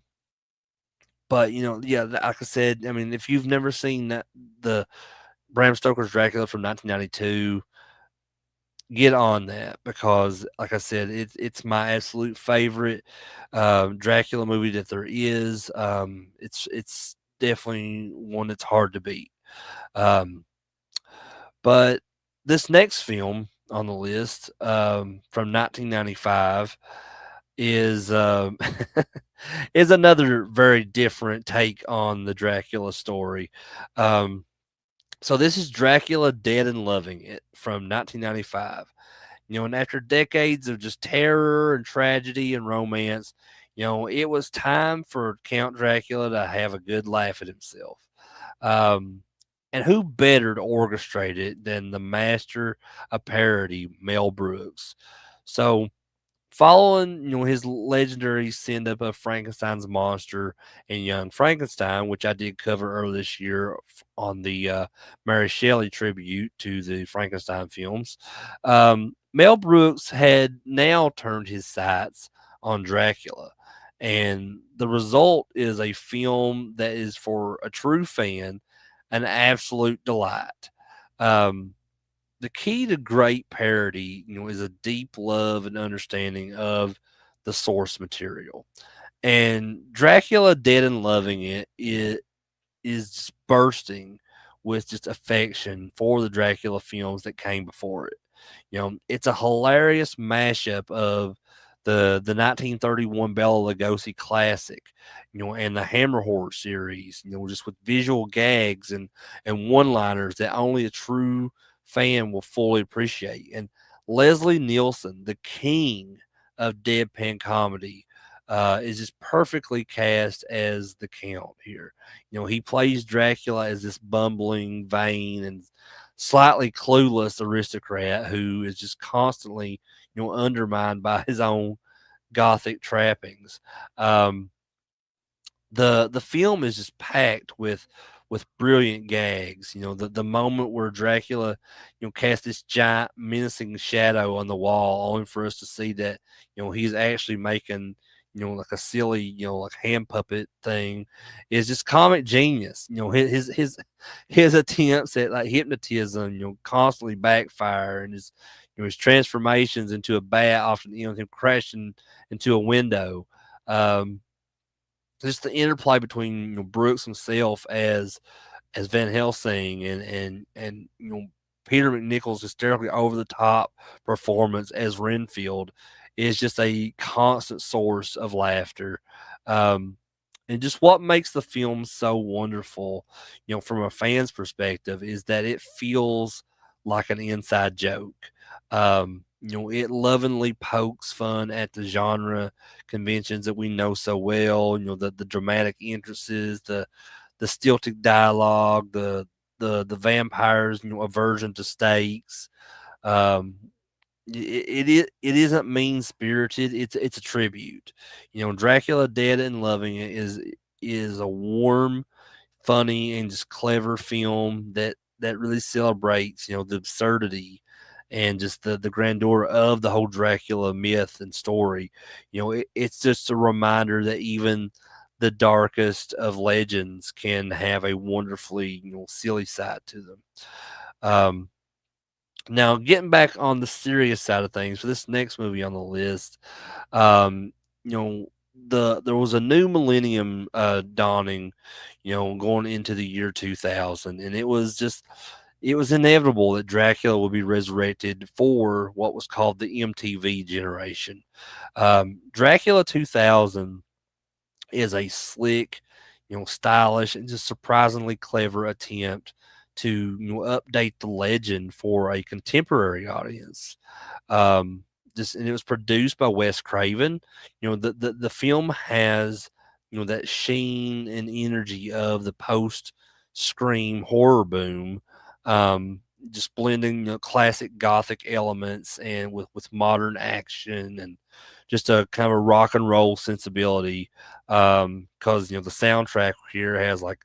but yeah, like I said, I mean, if you've never seen the Bram Stoker's Dracula from 1992, get on that, because, like I said, it's my absolute favorite Dracula movie that there is. It's definitely one that's hard to beat. Um, but this next film on the list, from 1995, is is another very different take on the Dracula story. Um, so this is Dracula Dead and Loving It from 1995. And after decades of just terror and tragedy and romance, it was time for Count Dracula to have a good laugh at himself. Um, and who better to orchestrate it than the master of parody, Mel Brooks? So, following his legendary send up of Frankenstein's monster and Young Frankenstein, which I did cover earlier this year on the Mary Shelley tribute to the Frankenstein films, Mel Brooks had now turned his sights on Dracula, and the result is a film that is, for a true fan, an absolute delight. Um, the key to great parody, is a deep love and understanding of the source material. And Dracula Dead and Loving it is just bursting with just affection for the Dracula films that came before it. It's a hilarious mashup of the 1931 Bela Lugosi classic, and the Hammer Horror series, just with visual gags and one-liners that only a true fan will fully appreciate. And Leslie Nielsen, the king of deadpan comedy, is just perfectly cast as the Count here. He plays Dracula as this bumbling, vain, and slightly clueless aristocrat who is just constantly, undermined by his own gothic trappings. Um, the film is just packed with brilliant gags. The moment where Dracula, casts this giant menacing shadow on the wall, only for us to see that he's actually making like a silly like hand puppet thing, is just comic genius. His attempts at like hypnotism constantly backfire, and his transformations into a bat often him crashing into a window. Um, just the interplay between Brooks himself as Van Helsing and Peter McNichol's hysterically over the top performance as Renfield is just a constant source of laughter. Um, and just what makes the film so wonderful, from a fan's perspective, is that it feels like an inside joke. It lovingly pokes fun at the genre conventions that we know so well. The dramatic entrances, the stilted dialogue, the vampires, aversion to stakes. Um, it isn't mean spirited. It's a tribute. Dracula Dead and Loving It is a warm, funny, and just clever film that really celebrates the absurdity and just the grandeur of the whole Dracula myth and story. It's just a reminder that even the darkest of legends can have a wonderfully silly side to them. Um, Now, getting back on the serious side of things for this next movie on the list, um, you know, there was a new millennium dawning, going into the year 2000, and it was inevitable that Dracula would be resurrected for what was called the MTV generation. Dracula 2000 is a slick, stylish, and just surprisingly clever attempt to update the legend for a contemporary audience. Um, and it was produced by Wes Craven. The film has that sheen and energy of the post Scream horror boom. Just blending classic gothic elements and with modern action and just a kind of a rock and roll sensibility. Because the soundtrack here has like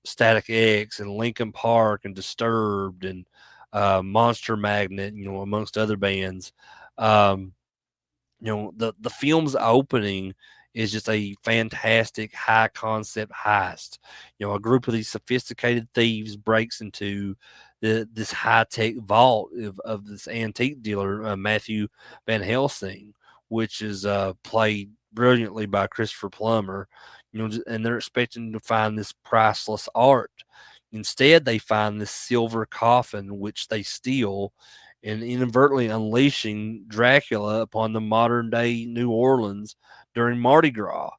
Static X and Linkin Park and Disturbed and Monster Magnet, amongst other bands. Um, the film's opening is just a fantastic high concept heist. A group of these sophisticated thieves breaks into this high tech vault of this antique dealer, Matthew Van Helsing, which is played brilliantly by Christopher Plummer. And they're expecting to find this priceless art. Instead, they find this silver coffin, which they steal, and inadvertently unleashing Dracula upon the modern day New Orleans during Mardi Gras.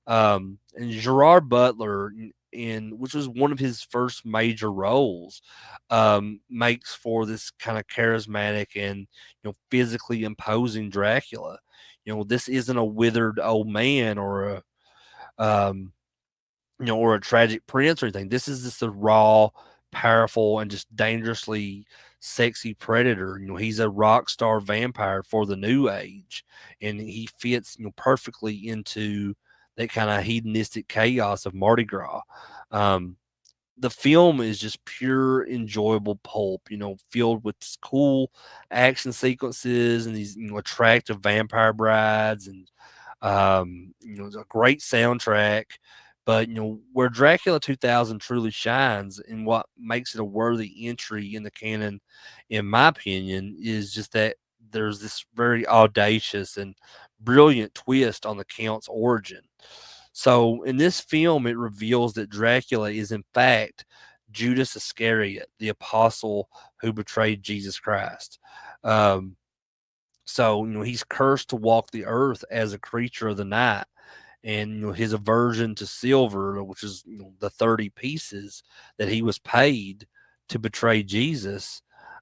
And Gerard Butler, in which was one of his first major roles, makes for this kind of charismatic and physically imposing Dracula. This isn't a withered old man um, or a tragic prince or anything. This is just a raw, powerful, and just dangerously sexy predator. He's a rock star vampire for the new age, and he fits perfectly into that kind of hedonistic chaos of Mardi Gras. Um, the film is just pure enjoyable pulp, filled with cool action sequences and these attractive vampire brides and it's a great soundtrack. But where Dracula 2000 truly shines and what makes it a worthy entry in the canon, in my opinion, is just that there's this very audacious and brilliant twist on the Count's origin. So in this film, it reveals that Dracula is in fact Judas Iscariot, the apostle who betrayed Jesus Christ. Um, so he's cursed to walk the earth as a creature of the night, and his aversion to silver, which is the 30 pieces that he was paid to betray Jesus.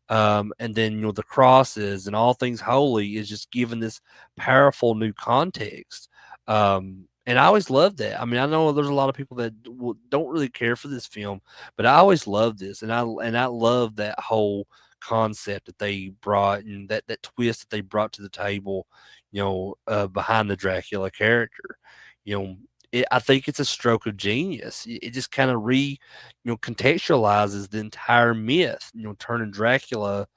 And then the crosses and all things holy is just given this powerful new context. And I always loved that. I mean, I know there's a lot of people that don't really care for this film, but I always loved this, and I love that whole concept that they brought and that twist that they brought to the table, behind the Dracula character. You know, I think it's a stroke of genius. It just kind of contextualizes the entire myth, turning Dracula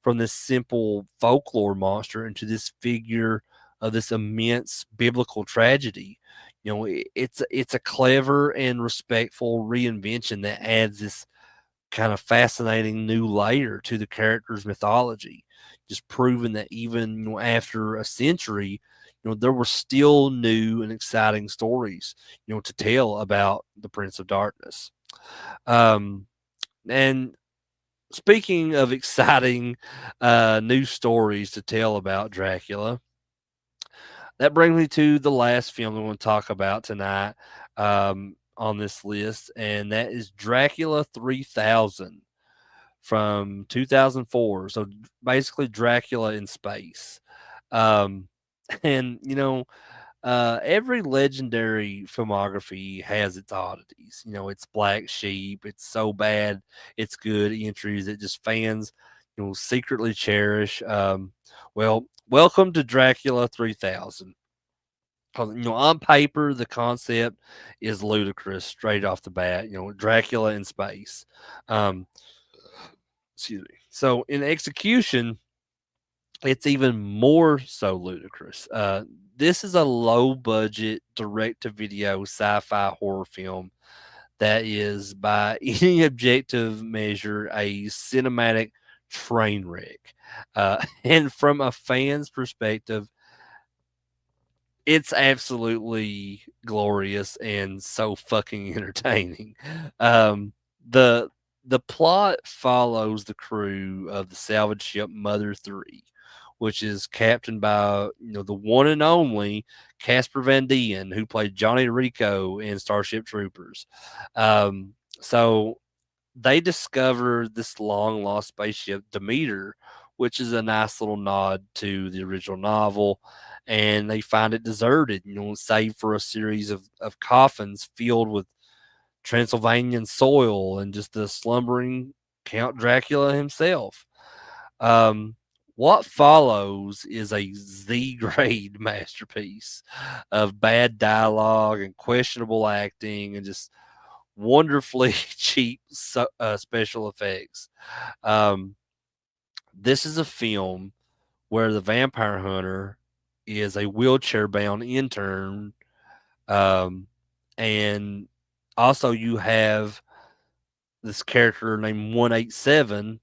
from this simple folklore monster into this figure of this immense biblical tragedy. It's a clever and respectful reinvention that adds this kind of fascinating new layer to the character's mythology, just proving that even after a century, there were still new and exciting stories, to tell about the Prince of Darkness. And speaking of exciting new stories to tell about Dracula, that brings me to the last film I want to talk about tonight on this list, and that is Dracula 3000 from 2004. So basically, Dracula in space. Um, and every legendary filmography has its oddities. It's black sheep, it's so bad, it's good entries that just fans, secretly cherish. Well, welcome to Dracula 3000. Because on paper, the concept is ludicrous straight off the bat. Dracula in space. Um, excuse me. So in execution, it's even more so ludicrous. This is a low budget, direct to video sci fi horror film that is, by any objective measure, a cinematic train wreck. And from a fan's perspective, it's absolutely glorious and so fucking entertaining. Um, the the plot follows the crew of the salvage ship Mother 3, which is captained by the one and only Casper Van Dien, who played Johnny Rico in Starship Troopers. So they discover this long lost spaceship Demeter, which is a nice little nod to the original novel, and they find it deserted, save for a series of coffins filled with Transylvanian soil and just the slumbering Count Dracula himself. Um, what follows is a Z grade masterpiece of bad dialogue and questionable acting and just wonderfully cheap special effects. Um, this is a film where the vampire hunter is a wheelchair bound intern. Um, and also, you have this character named 187,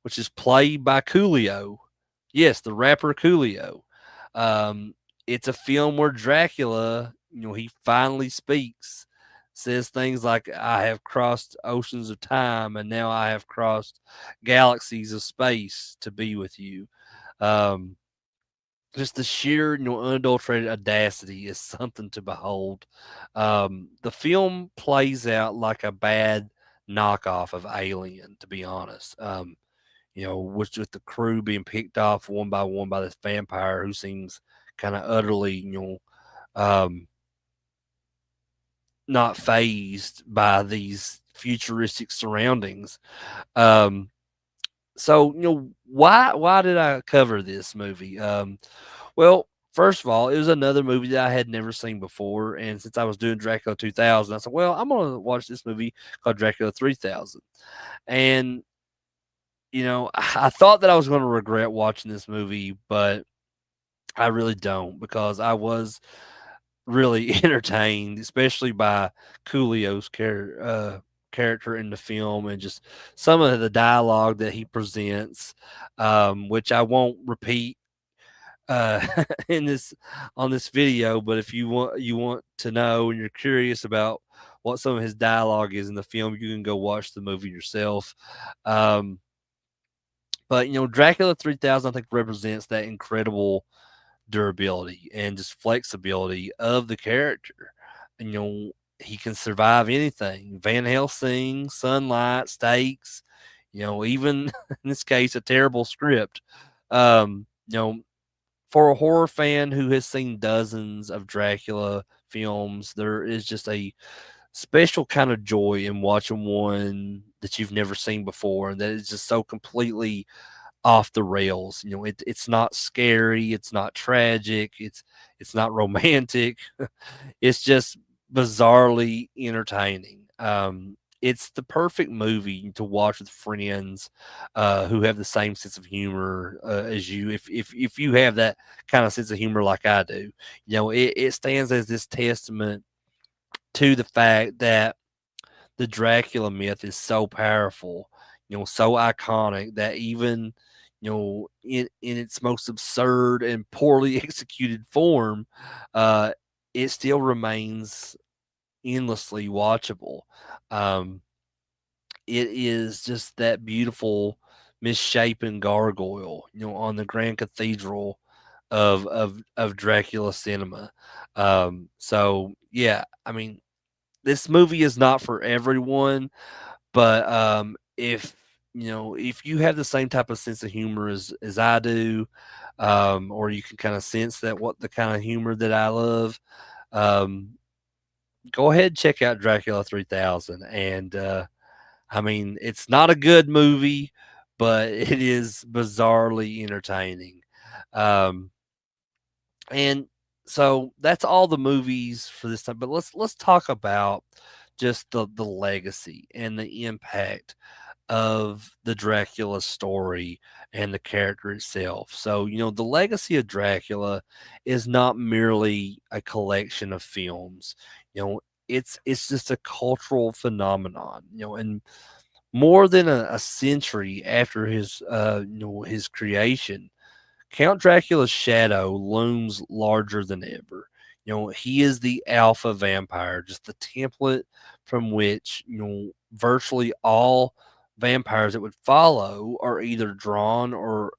which is played by Coolio. Yes, the rapper Coolio. Um, it's a film where Dracula, he finally speaks, says things like, I have crossed oceans of time and now I have crossed galaxies of space to be with you. Um, just the sheer, unadulterated audacity is something to behold. The film plays out like a bad knockoff of Alien, to be honest. With the crew being picked off one by one by this vampire who seems kind of utterly, um, not phased by these futuristic surroundings. Um, so why did I cover this movie? Well, first of all, it was another movie that I had never seen before, and since I was doing Dracula 2000, I said, well, I'm gonna watch this movie called Dracula 3000, and I thought that I was going to regret watching this movie, but I really don't, because I was really entertained, especially by Coolio's character in the film and just some of the dialogue that he presents, which I won't repeat uh, in this on this video. But if you want to know and you're curious about what some of his dialogue is in the film, you can go watch the movie yourself. Um, But Dracula 3000, I think, represents that incredible durability and just flexibility of the character. And, he can survive anything: Van Helsing, sunlight, stakes. Even in this case, a terrible script. For a horror fan who has seen dozens of Dracula films, there is just a special kind of joy in watching one that you've never seen before, and that is just so completely off the rails. It's not scary, it's not tragic, it's not romantic. It's just bizarrely entertaining. It's the perfect movie to watch with friends who have the same sense of humor as you. If you have that kind of sense of humor like I do, it stands as this testament to the fact that the Dracula myth is so powerful, so iconic that even, in its most absurd and poorly executed form, uh, it still remains endlessly watchable. Um, it is just that beautiful, misshapen gargoyle, on the Grand Cathedral of Dracula cinema. So yeah, I mean, this movie is not for everyone, but if you have the same type of sense of humor as I do, or you can kind of sense that what the kind of humor that I love, um, go ahead and check out Dracula 3000. And I mean, it's not a good movie, but it is bizarrely entertaining. Um, and so that's all the movies for this time. But let's talk about just the legacy and the impact of the Dracula story and the character itself. So, the legacy of Dracula is not merely a collection of films. You know, it's just a cultural phenomenon. And more than a century after his creation, Count Dracula's shadow looms larger than ever. He is the alpha vampire, just the template from which, virtually all vampires that would follow are either drawn or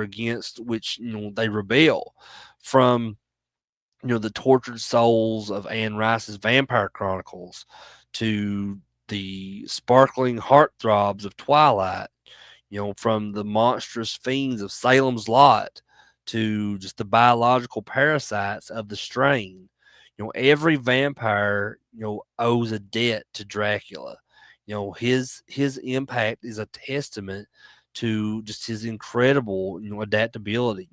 against which, they rebel. From, the tortured souls of Anne Rice's Vampire Chronicles to the sparkling heartthrobs of Twilight, from the monstrous fiends of Salem's Lot to just the biological parasites of the strain. Every vampire, owes a debt to Dracula. His impact is a testament to just his incredible, adaptability.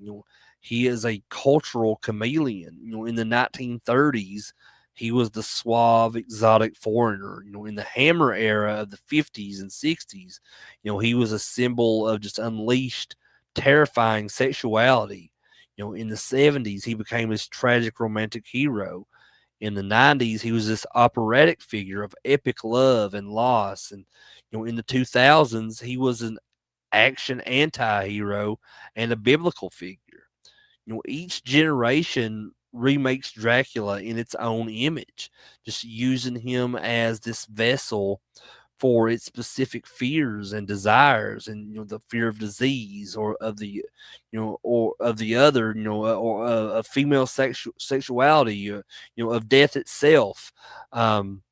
He is a cultural chameleon. In the 1930s, he was the suave, exotic foreigner. In the Hammer era of the 50s and 60s, he was a symbol of just unleashed, terrifying sexuality. In the 70s, he became this tragic romantic hero. In the 90s, he was this operatic figure of epic love and loss. And, in the 2000s, he was an action anti hero and a biblical figure. Each generation remakes Dracula in its own image, just using him as this vessel for its specific fears and desires, and the fear of disease or of the or of the other, or of female sexuality, of death itself. um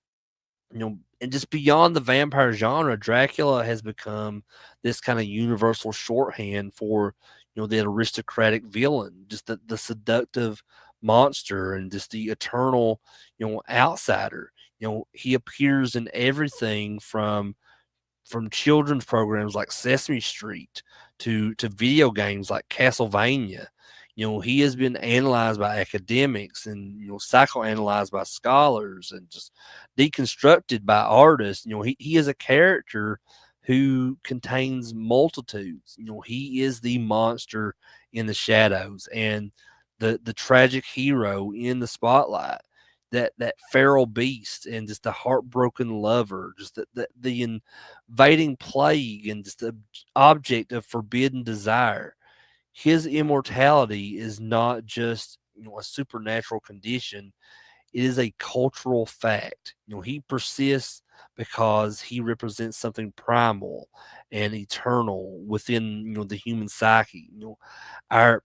and just beyond the vampire genre, Dracula has become this kind of universal shorthand for, the aristocratic villain, just the seductive monster, and just the eternal, outsider. He appears in everything from children's programs like Sesame Street to video games like Castlevania. He has been analyzed by academics and, psychoanalyzed by scholars and just deconstructed by artists. He is a character who contains multitudes. He is the monster in the shadows and the tragic hero in the spotlight. That feral beast and just the heartbroken lover, just the invading plague and just the object of forbidden desire. His immortality is not just, a supernatural condition, it is a cultural fact. He persists because he represents something primal and eternal within, the human psyche. Our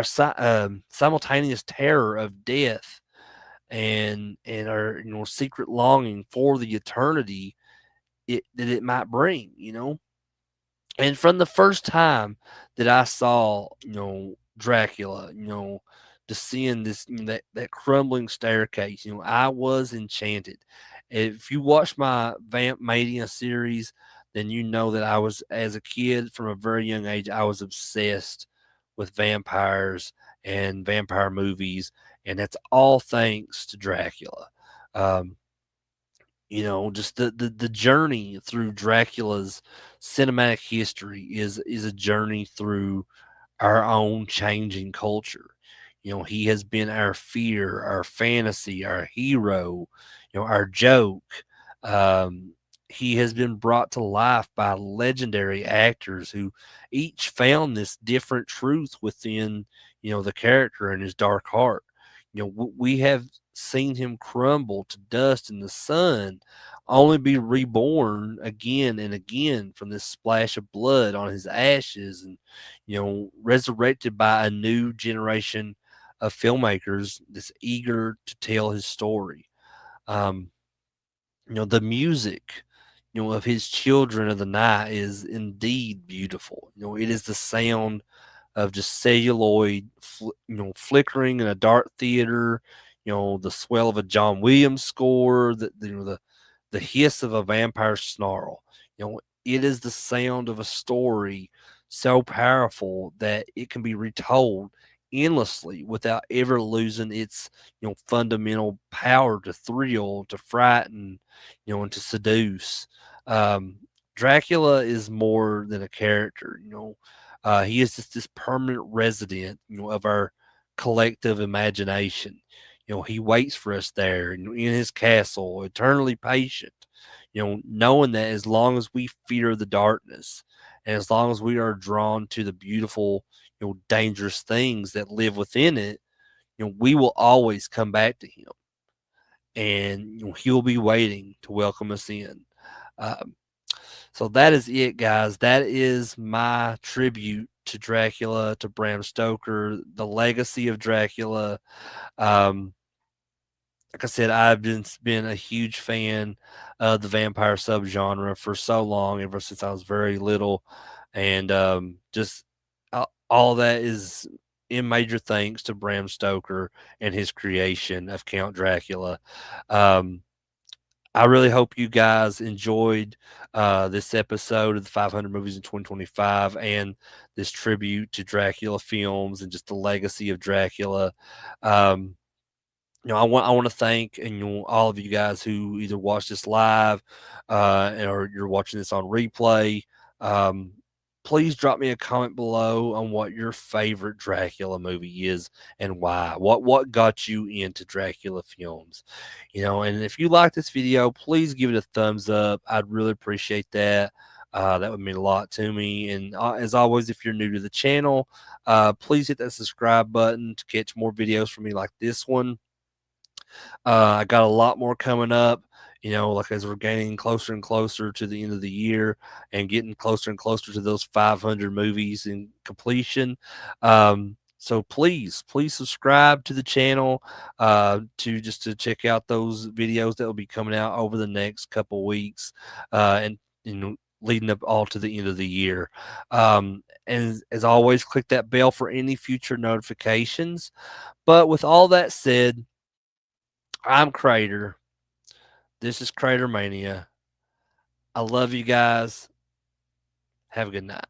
simultaneous terror of death and our, secret longing for the eternity that it might bring. And from the first time that I saw, Dracula, descend this, that crumbling staircase, I was enchanted. If you watch my Vamp Mania series, then you know that I was, as a kid, from a very young age, I was obsessed with vampires and vampire movies, and that's all thanks to Dracula. Um, just the journey through Dracula's cinematic history is a journey through our own changing culture. He has been our fear, our fantasy, our hero, our joke. Um, he has been brought to life by legendary actors who each found this different truth within, the character and his dark heart. We have seen him crumble to dust in the sun, only be reborn again and again from this splash of blood on his ashes, and resurrected by a new generation of filmmakers that's eager to tell his story. Um, the music, of his Children of the Night is indeed beautiful. It is the sound of just celluloid, flickering in a dark theater. The swell of a John Williams score, the hiss of a vampire snarl. It is the sound of a story so powerful that it can be retold endlessly without ever losing its, fundamental power to thrill, to frighten, and to seduce. Um, Dracula is more than a character. He is just this permanent resident, of our collective imagination. He waits for us there in his castle, eternally patient, knowing that as long as we fear the darkness and as long as we are drawn to the beautiful, dangerous things that live within it, we will always come back to him, and he'll be waiting to welcome us in. Um, so that is it, guys. That is my tribute to Dracula, to Bram Stoker, the legacy of Dracula. Um, like I said, I've been a huge fan of the vampire subgenre for so long, ever since I was very little, and just all that is in major thanks to Bram Stoker and his creation of Count Dracula. Um, I really hope you guys enjoyed this episode of the 500 movies in 2025 and this tribute to Dracula films and just the legacy of Dracula. Um, I want to thank, and all of you guys who either watched this live or you're watching this on replay. Um, Please drop me a comment below on what your favorite Dracula movie is and why. What got you into Dracula films? And if you like this video, please give it a thumbs up. I'd really appreciate that. That would mean a lot to me. And as always, if you're new to the channel, please hit that subscribe button to catch more videos from me like this one. I got a lot more coming up, like as we're getting closer and closer to the end of the year and getting closer and closer to those 500 movies in completion. So please subscribe to the channel to check out those videos that will be coming out over the next couple weeks and leading up all to the end of the year. And as always, click that bell for any future notifications. But with all that said, I'm Crater. This is Crater Mania. I love you guys. Have a good night.